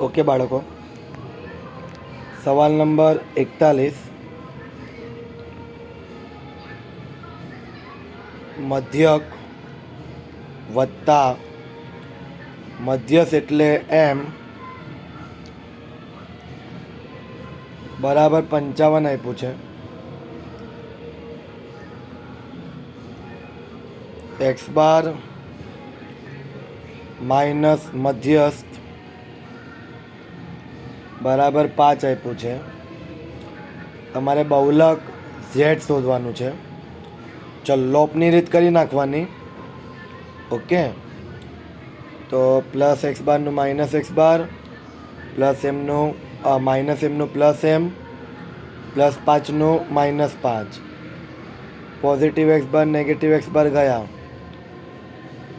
Okay બાળકો, સવાલ number 41, મધ્યક વત્તા મધ્યસ એટલે એમ બરાબર 55 આપ્યું છે. એક્સ બાર માઇનસ મધ્યસ્થ બરાબર 5 આપ્યું છે. તમારે બહુલક ઝેડ શોધવાનું છે. ચલો લોપની રીત કરી નાખવાની. ઓકે, તો પ્લસ એક્સ બારનું માઇનસ એક્સ બાર પ્લસ એમનું માઇનસ એમનું plus M plus 5નું minus 5. Positive x bar negative x bar ગયા,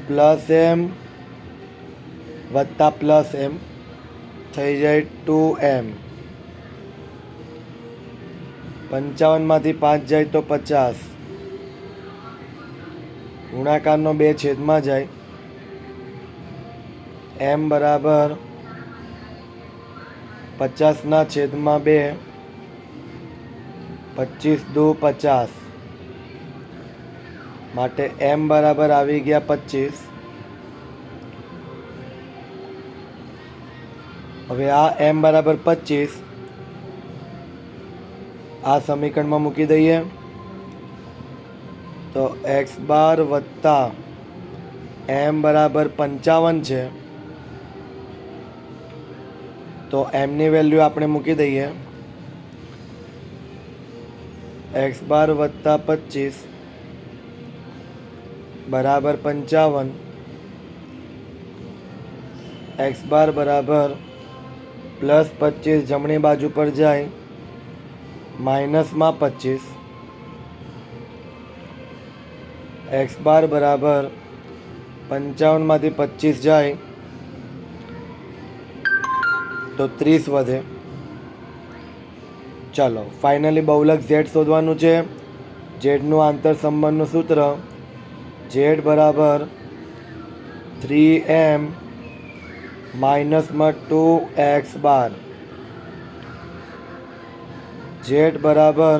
પ્લસ એમ વત્તા પ્લસ એમ થઈ જાય 2m. 55માંથી 5 જાય તો 50. ગુણાકારનો 2 છેદમાં જાય. m બરાબર 50ના છેદમાં 2, 25 દુ 50, માટે m બરાબર આવી ગયા 25. હવે આ m બરાબર 25 આ સમીકરણમાં મૂકી દઈએ તો એક્સ બાર વત્તા m બરાબર 55 છે. તો mની વેલ્યુ આપણે મૂકી દઈએ, એક્સ બાર વત્તા 25 બરાબર 55. એક્સ બાર બરાબર પ્લસ 25 જમણી બાજુ પર જાય માઇનસમાં 25. એક્સ બાર બરાબર 55માંથી 25 જાય તો 30 વધે. ચાલો ફાઇનલી બહુલક ઝેડ શોધવાનું છે. ઝેડનું આંતર સંબંધનું સૂત્ર ઝેડ બરાબર 3m માઇનસમાં 2x બાર. ઝેડ બરાબર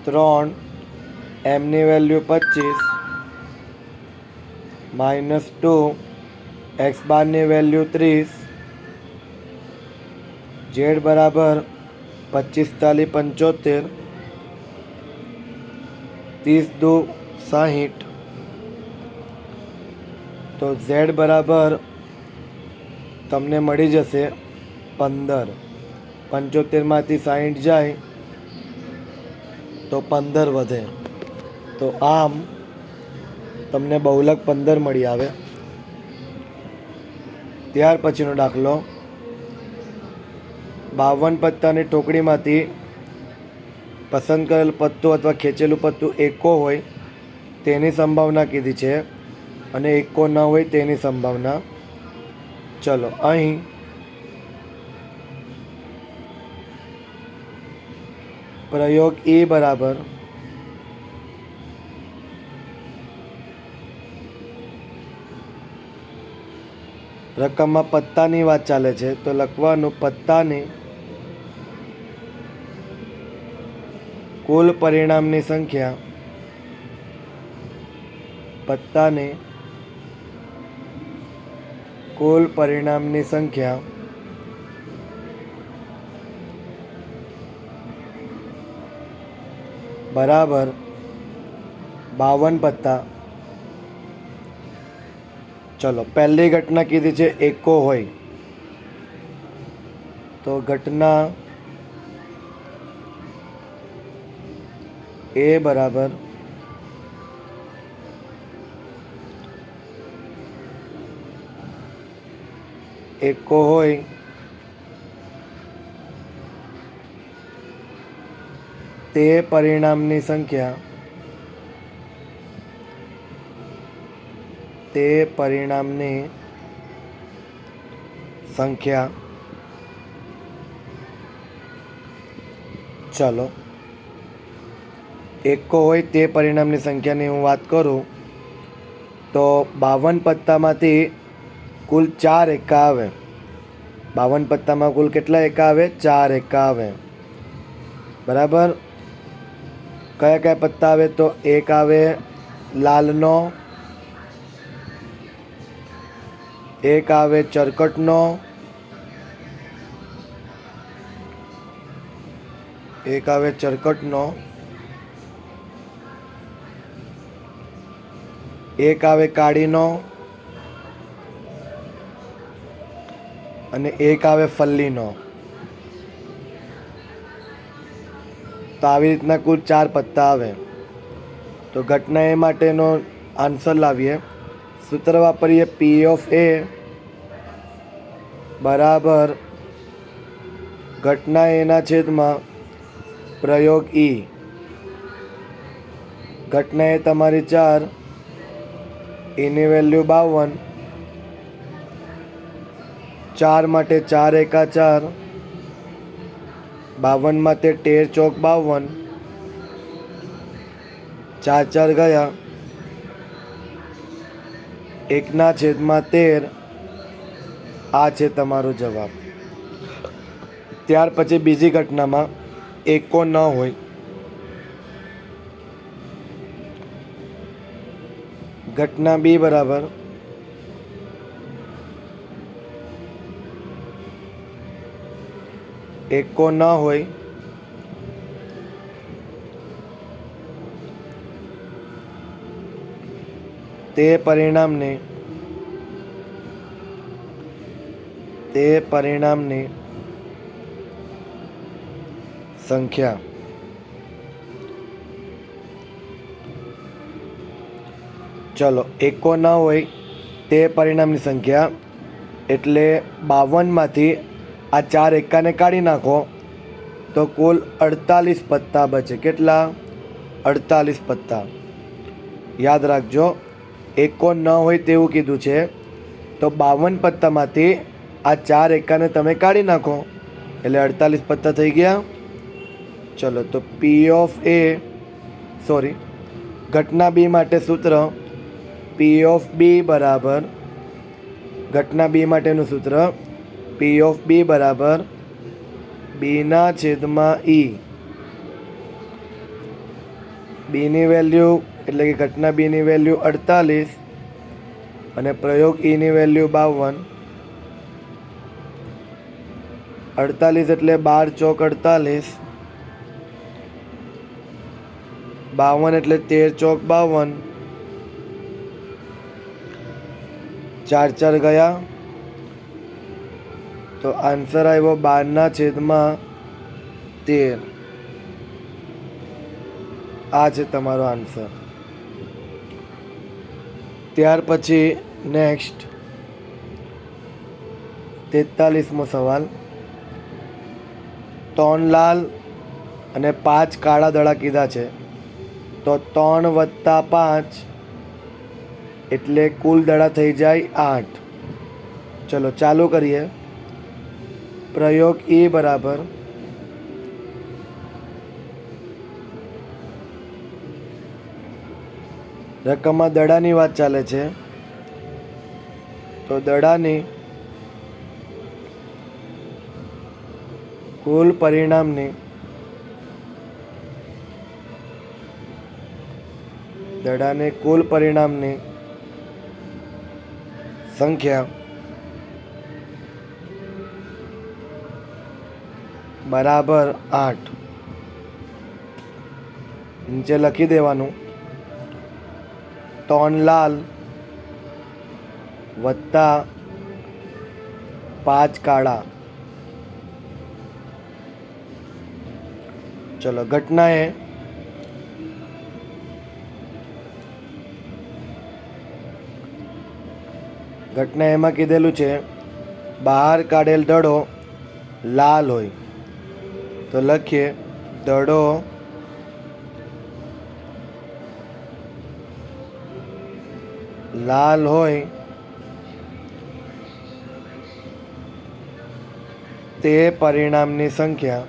3, એમની વેલ્યુ 25 માઇનસ 2, એક્સ બારની વેલ્યુ 30. ઝેડ બરાબર 25 તાલી 75, 30 દુ 60. તો ઝેડ બરાબર તમને મળી જશે 15. 75માંથી 60 જાય તો 15 વધે. તો આમ તમને બહુલક 15 મળી આવે. ત્યાર પછીનો દાખલો, 52 પત્તાની ટોકડીમાંથી પસંદ કરેલ પત્તું અથવા ખેંચેલું પત્તું એકો હોય તેની સંભાવના કીધી છે અને એકો ન હોય તેની સંભાવના. ચલો અહીં પ્રયોગ એ બરાબર રકમમાં પત્તાની વાત ચાલે છે તો લખવાનું પત્તાની કુલ પરિણામની સંખ્યા, પત્તાની કુલ પરિણામની સંખ્યા બરાબર 52 પત્તા. ચલો પહેલી ઘટના કીધી છે એકો હોય તો ઘટના એ બરાબર એકો હોય તે પરિણામની સંખ્યા, તે પરિણામની સંખ્યા. ચલો એકો હોય તે પરિણામની સંખ્યાની હું વાત કરું તો 52 પત્તામાંથી કુલ 4 એકા આવે 52 પત્તામાં કુલ કેટલા એકા આવે? 4 એકા આવે. બરાબર. કયા કયા પત્તા આવે? તો એક આવે લાલનો, એક આવે ચરકટનો, એક આવે ચરકટનો, એક આવે કાળીનો અને એક આવે ફલ્લીનો. તો આવી રીતના કુલ 4 પત્તા આવે. તો ઘટના એ માટેનો આન્સર લાવીએ. સૂત્ર વાપરીએ પી ઓફ એ બરાબર ઘટના એના છેદમાં પ્રયોગ ઈ. ઘટના એ તમારી 4, એની વેલ્યુ 52. 4 માટે 4 એકા 4, 52 માટે 13 ચોક 52, 4 4 ગયા, 1/13. આ છે તમારો જવાબ. ત્યાર પછી બીજી ઘટનામાં એકો ન હોય. ઘટના બી બરાબર એકો ન હોય તે પરિણામની સંખ્યા. ચલો, એકો ન હોય તે પરિણામની સંખ્યા એટલે 52માંથી આ 4 એકાને કાઢી નાખો તો કુલ 48 પત્તા બચે. કેટલા? 48 પત્તા. યાદ રાખજો, એકો ન હોય તેવું કીધું છે. તો 52 પત્તામાંથી આ 4 એકાને તમે કાઢી નાખો એટલે 48 પત્તા થઈ ગયા. ચલો, તો પી ઓફ એ ઘટના બી માટે સૂત્ર પી ઓફ બી બરાબર ઘટના બી માટેનું સૂત્ર પી ઓફ બી બરાબર બીના છેદમાં ઈ. બીની વેલ્યુ એટલે કે ઘટના બીની વેલ્યુ 48 અને પ્રયોગ ઈની વેલ્યુ 52. 48 એટલે 12 ચોક 48, 52 એટલે 13 ચોક 52, 4 4 ગયા. તો આન્સર આવ્યો 12/13. આ છે તમારો આન્સર. ત્યાર પછી નેક્સ્ટ 43મો સવાલ. 3 લાલ અને 5 કાળા દડા કીધા છે. તો 3 + 5 એટલે કુલ દડા થઈ જાય 8. ચલો ચાલુ કરીએ. પ્રયોગ એ બરાબર રકમમાં દડાની વાત ચાલે છે તો દડાની કુલ પરિણામની સંખ્યા બરાબર 8. નીચે લખી દેવાનું 3 લાલ વત્તા 5 કાળા. ચલો, ઘટના એમાં કીધેલું છે બહાર કાઢેલ દડો લાલ હોય. તો લખીએ દડો લાલ હોય તે પરિણામની સંખ્યા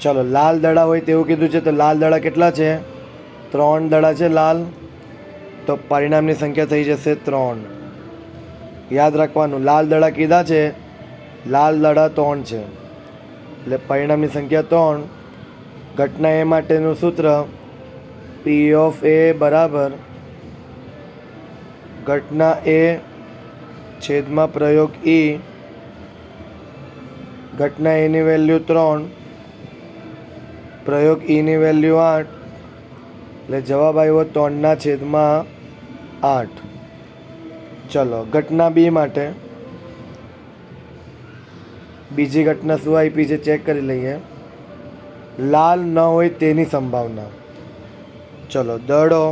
ચલો લાલ દડા હોય તેવું કીધું છે, તો લાલ દડા કેટલા છે? 3 દડા છે લાલ. તો પરિણામની સંખ્યા થઈ જશે 3. યાદ રાખવાનું, લાલ દડા કીધા છે, લાલ દડા 3 છે, એટલે પરિણામની સંખ્યા 3. ઘટના એ માટેનું સૂત્ર P ઓફ A બરાબર ઘટના એ છેદમાં પ્રયોગ E. ઘટના એની વેલ્યુ 3, પ્રયોગ Eની વેલ્યુ 8, એટલે જવાબ આવ્યો 3/8. ચલો ઘટના બી માટે બીજી ઘટના શું આપી છે ચેક કરી લઈએ. લાલ ન હોય તેની સંભાવના. ચલો દડો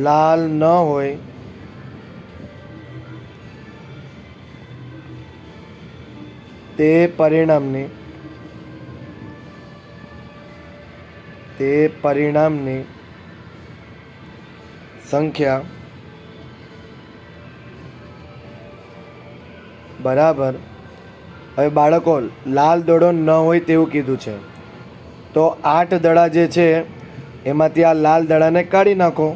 લાલ ન હોય તે પરિણામની સંખ્યા બરાબર. હવે બાળકો લાલ દડો ન હોય તેવું કીધું છે, તો 8 દડા જે છે એમાંથી આ લાલ દડાને કાઢી નાખો.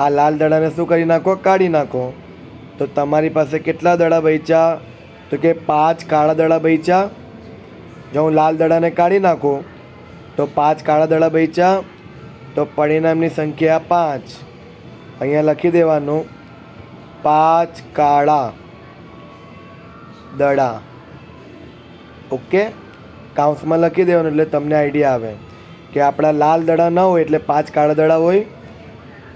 આ લાલ દડાને શું કરી નાખો? કાઢી નાખો. તો તમારી પાસે કેટલા દડા બચ્યા? તો કે 5 કાળા દડા બચ્યા. જો હું લાલ દડાને કાઢી નાખું તો 5 કાળા દડા બચ્યા. તો પરિણામની સંખ્યા 5. અહીંયા લખી દેવાનું 5 કાળા દડા. ઓકે, કાઉન્સમાં લખી દેવાનું એટલે તમને આઈડિયા આવે કે આપણા લાલ દડા ન હોય એટલે 5 કાળા દડા હોય.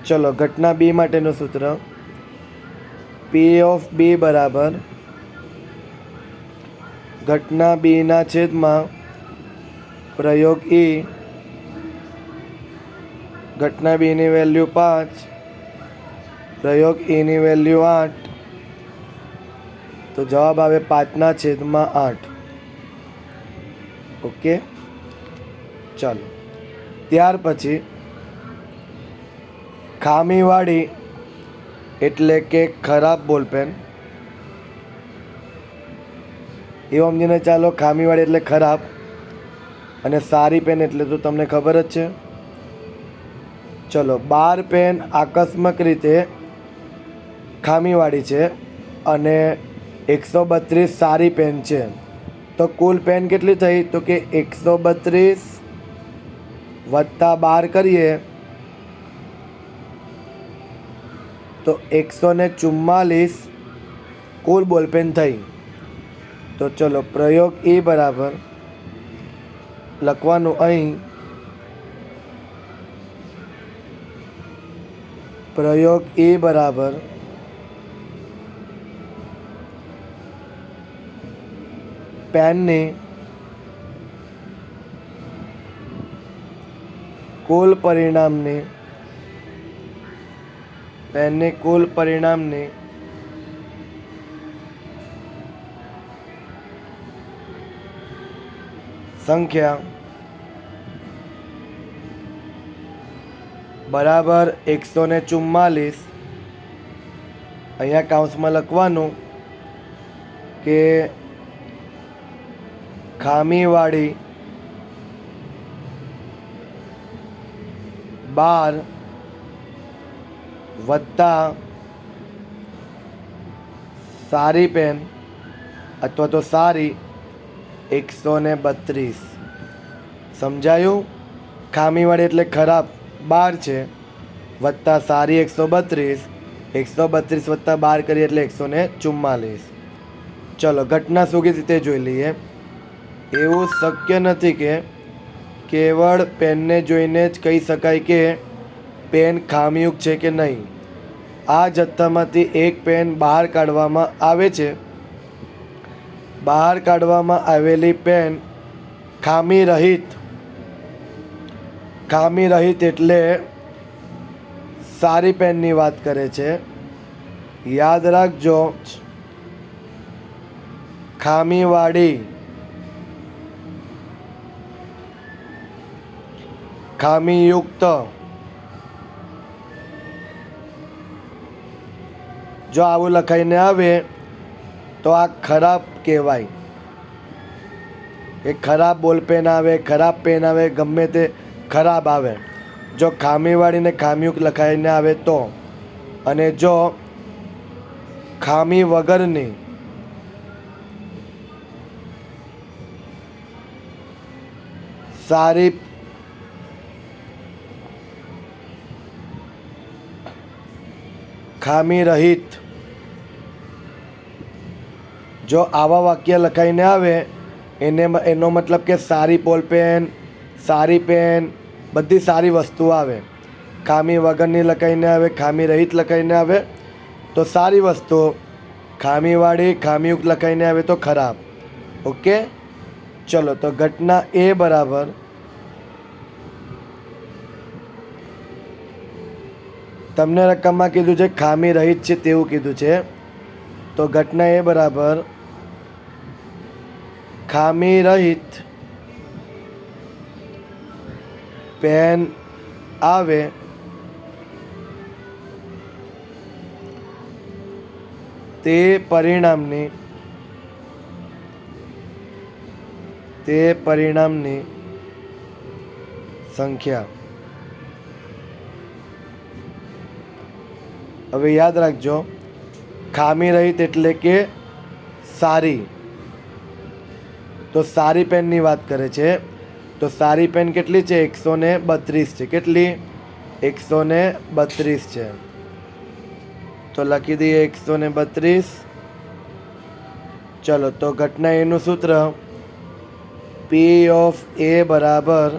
ચલો ઘટના બી માટેનું સૂત્ર P ઓફ B બરાબર ઘટના બીના છેદમાં પ્રયોગ E. ઘટના બીની વેલ્યુ 5, પ્રયોગ Eની વેલ્યુ 8, તો જવાબ આવે 5/8. ઓકે, ચાલો ત્યાર પછી ખામીવાળી એટલે કે ખરાબ બોલપેન. એવું સમજીને ચાલો, ખામીવાળી એટલે ખરાબ અને સારી પેન એટલે તો તમને ખબર જ છે. ચલો 12 પેન આકસ્મિક રીતે ખામીવાળી છે અને 132 સારી પેન છે. તો કુલ પેન કેટલી થઈ? તો કે 132 વત્તા 12 કરીએ તો 144 કુલ બોલપેન થઈ. તો ચલો પ્રયોગ E બરાબર લખવાનું અહીં પ્રયોગ E બરાબર પેનની કુલ પરિણામની સંખ્યા બરાબર 144. અહીંયા કાઉન્સમાં લખવાનું કે ખામીવાળી 12 વત્તા સારી પેન અથવા તો સારી 132. સમજાયું? ખામીવાળી એટલે ખરાબ 12 છે વત્તા સારી 132. 132 વત્તા 12 કરીએ એટલે 144. ચલો ઘટના શું કીધી તે જોઈ લઈએ. એવું શક્ય નથી કે કેવળ પેનને જોઈને જ કહી શકાય કે પેન ખામીયુક્ત છે કે નહીં. આ જથ્થામાંથી એક પેન બહાર કાઢવામાં આવે છે. બહાર કાઢવામાં આવેલી પેન ખામી રહિત એટલે સારી પેનની વાત કરે છે. યાદ રાખજો, ખામીવાળી ખામીયુક્ત જો આવું લખાઈને આવે તો આ ખરાબ કહેવાય. એ ખરાબ બોલપેન આવે, ખરાબ પેન આવે, ગમે તે ખરાબ આવે. જો ખામીવાળીને ખામીયુક્ત લખાઈને આવે તો, અને જો ખામી વગરની સારી ખામી રહિત જો આવા વાક્ય લખાઈને આવે એનો મતલબ કે સારી બોલપેન, સારી પેન, બધી સારી વસ્તુ આવે. ખામી વગરની લખાઈને આવે, ખામી રહિત લખાઈને આવે તો સારી વસ્તુ, ખામીવાળી ખામીયુક્ત લખાઈને આવે તો ખરાબ. ઓકે, ચલો તો ઘટના એ બરાબર તમને રકમમાં કીધું છે ખામી રહિત છે તેવું કીધું છે. તો ઘટના એ બરાબર ખામી રહિત પેન આવે તે પરિણામની સંખ્યા. હવે યાદ રાખજો, ખામી રહિત એટલે કે સારી. તો સારી પેનની વાત કરે છે. તો સારી પેન કેટલી છે? 132 છે. કેટલી? 132 છે. તો લખી દઈએ 132. ચલો તો ઘટના એનું સૂત્ર પી ઓફ એ બરાબર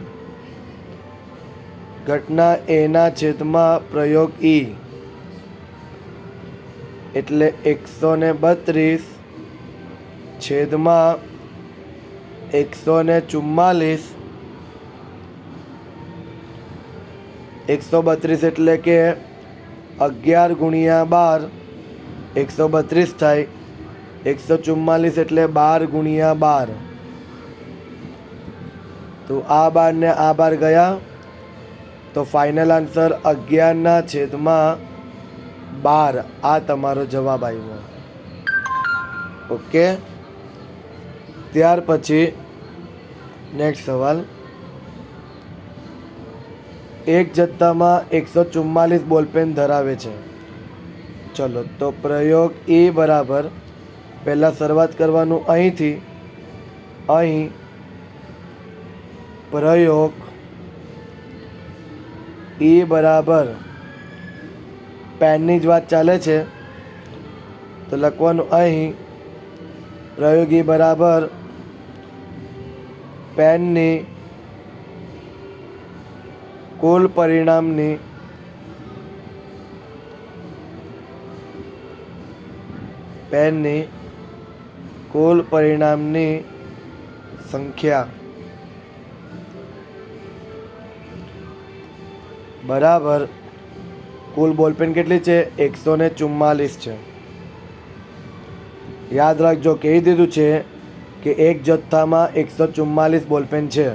ઘટના એના છેદમાં પ્રયોગ ઈ, એટલે 132 છેદમાં 144. 132 એટલે કે 11 ગુણ્યા 12 132 થાય. 144 એટલે 12 ગુણ્યા 12. તો આ 12 ને આ 12 ગયા તો ફાઇનલ આન્સર 11/12. આ તમારો જવાબ આવ્યો. ઓકે, ત્યાર પછી નેક્સ્ટ સવાલ. એક જથ્થામાં 144 બોલપેન ધરાવે છે. ચલો તો પ્રયોગ એ બરાબર પહેલાં શરૂઆત કરવાનું અહીંથી. અહીં પ્રયોગ એ બરાબર પેનની જ વાત ચાલે છે તો લખવાનું અહીં પ્રયોગ એ બરાબર પેનની કુલ પરિણામની સંખ્યા બરાબર કુલ બોલપેન કેટલી છે? 144 છે. યાદ રાખજો, કહી દીધું છે કે એક જથ્થામાં 144 બોલપેન છે.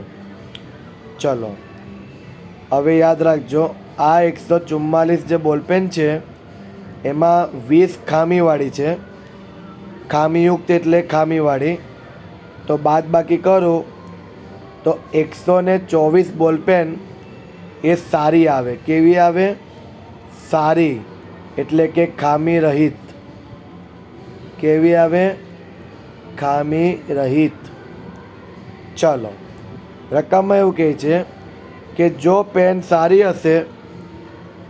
ચલો હવે યાદ રાખજો, આ 144 જે બોલપેન છે એમાં 20 ખામીવાળી છે. ખામીયુક્ત એટલે ખામીવાળી. તો બાદ બાકી કરું તો 124 બોલપેન એ સારી આવે. કેવી આવે? સારી એટલે કે ખામી રહિત. કેવી આવે? ખામી રહિત. ચલો રકમમાં એવું કહે છે કે જો પેન સારી હશે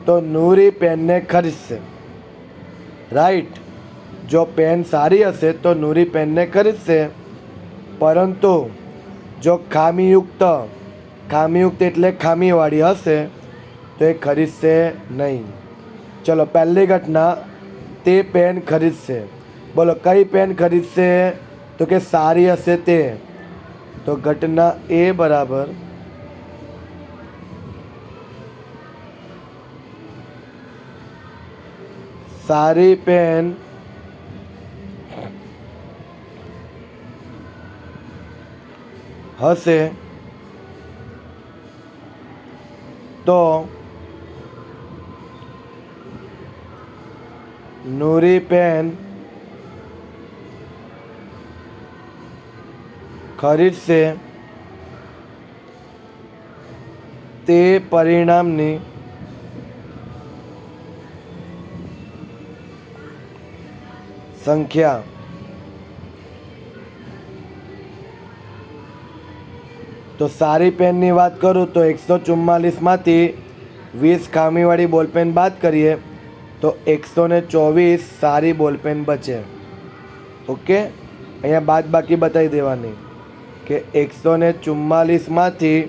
તો નૂરી પેનને ખરીદશે. રાઈટ, જો પેન સારી હશે તો નૂરી પેનને ખરીદશે. પરંતુ જો ખામીયુક્ત એટલે ખામીવાળી હશે તો એ ખરીદશે નહીં. ચલો પહેલી ઘટના, તે પેન ખરીદશે. બોલો કઈ પેન ખરીદશે? તો કે સારી હશે તે. તો ઘટના એ બરાબર સારી પેન હશે તો નૂરી પેન ખરીદશે તે પરિણામની સંખ્યા તો સારી પેનની વાત કરું તો 144માંથી 20 ખામીવાળી બોલપેન બાદ કરીએ તો 124 સારી બોલપેન બચે. ઓકે, અહીંયા બાદ બાકી બતાવી દેવાની કે 144માંથી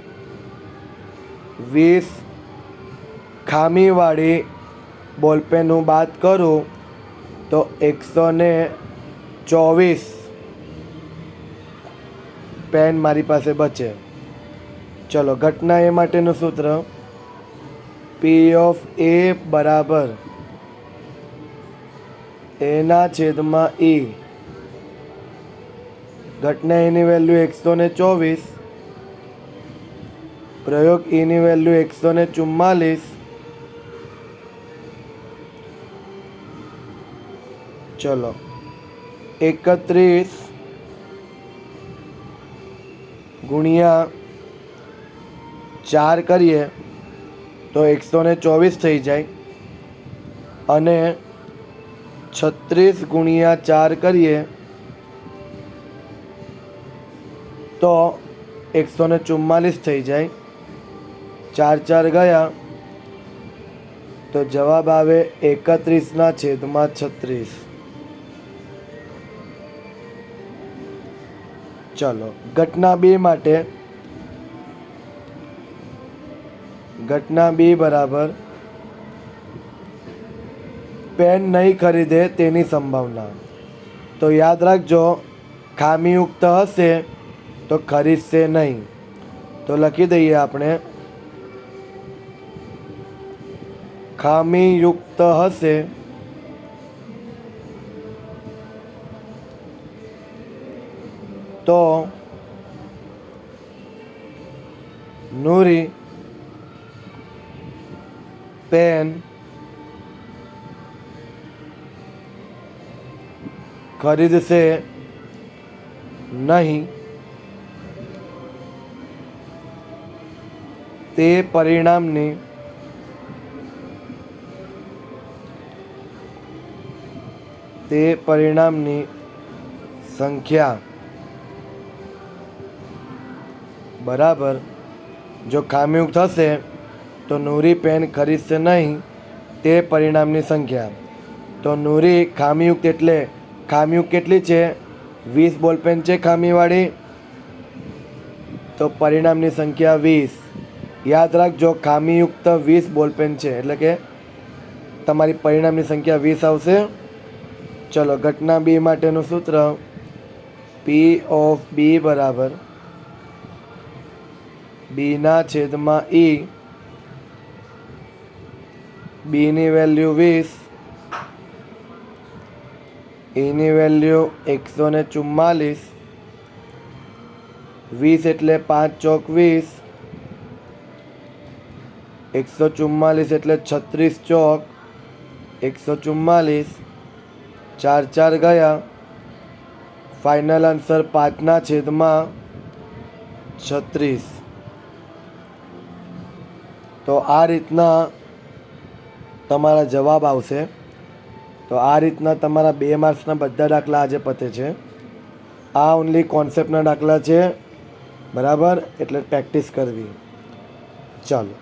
20 ખામીવાળી બોલપેન હું બાદ કરું તો 124 પેન મારી પાસે બચે. ચલો, ઘટના એ માટેનું સૂત્ર પી ઓફ એ બરાબર એના છેદમાં ઈ. ઘટના એની વેલ્યુ 124, પ્રયોગ ઈની વેલ્યુ 144. ચલો, 31 ગુણ્યા 4 કરીએ તો 124 થઈ જાય અને 36 ગુણ્યા 4 કરીએ તો 144 થઈ જાય. 4 4 ગયા તો જવાબ આવે 31/36. ચલો, ઘટના બી માટે ઘટના બી બરાબર પેન નહીં ખરીદે તેની સંભાવના. તો યાદ રાખજો, ખામીયુક્ત હશે તો ખરીદશે નહીં. તો લખી દઈએ આપણે, ખામીયુક્ત હશે તો નૂરી પેન ખરીદશે નહીં. તે પરિણામની સંખ્યા બરાબર, જો ખામીયુક્ત થશે તો નૂરી પેન ખરીદશે નહીં તે પરિણામની સંખ્યા. તો નૂરી ખામીયુક્ત એટલે ખામીયુક્ત કેટલી છે? 20 બોલપેન છે ખામીવાળી, તો પરિણામની સંખ્યા 20. યાદ રાખજો, ખામીયુક્ત 20 બોલપેન છે એટલે કે તમારી પરિણામની સંખ્યા 20 આવશે. ચલો, ઘટના બી માટેનું સૂત્ર પી ઓફ બી બરાબર બીના છેદમાં ઈ. બીની વેલ્યુ 20, ઈની વેલ્યુ 144. 20 એટલે 5 ચોક 20, 144 એટલે 36 ચોક 144. 4 4 ગયા, ફાઇનલ આન્સર 5/36. તો આ રીતના તમારા જવાબ આવશે. તો આ રીતના તમારા 2 માર્ક્સના બધા દાખલા આજે પતે છે. આ ઓનલી કોન્સેપ્ટના દાખલા છે, બરાબર, એટલે પ્રેક્ટિસ કરવી. ચાલો.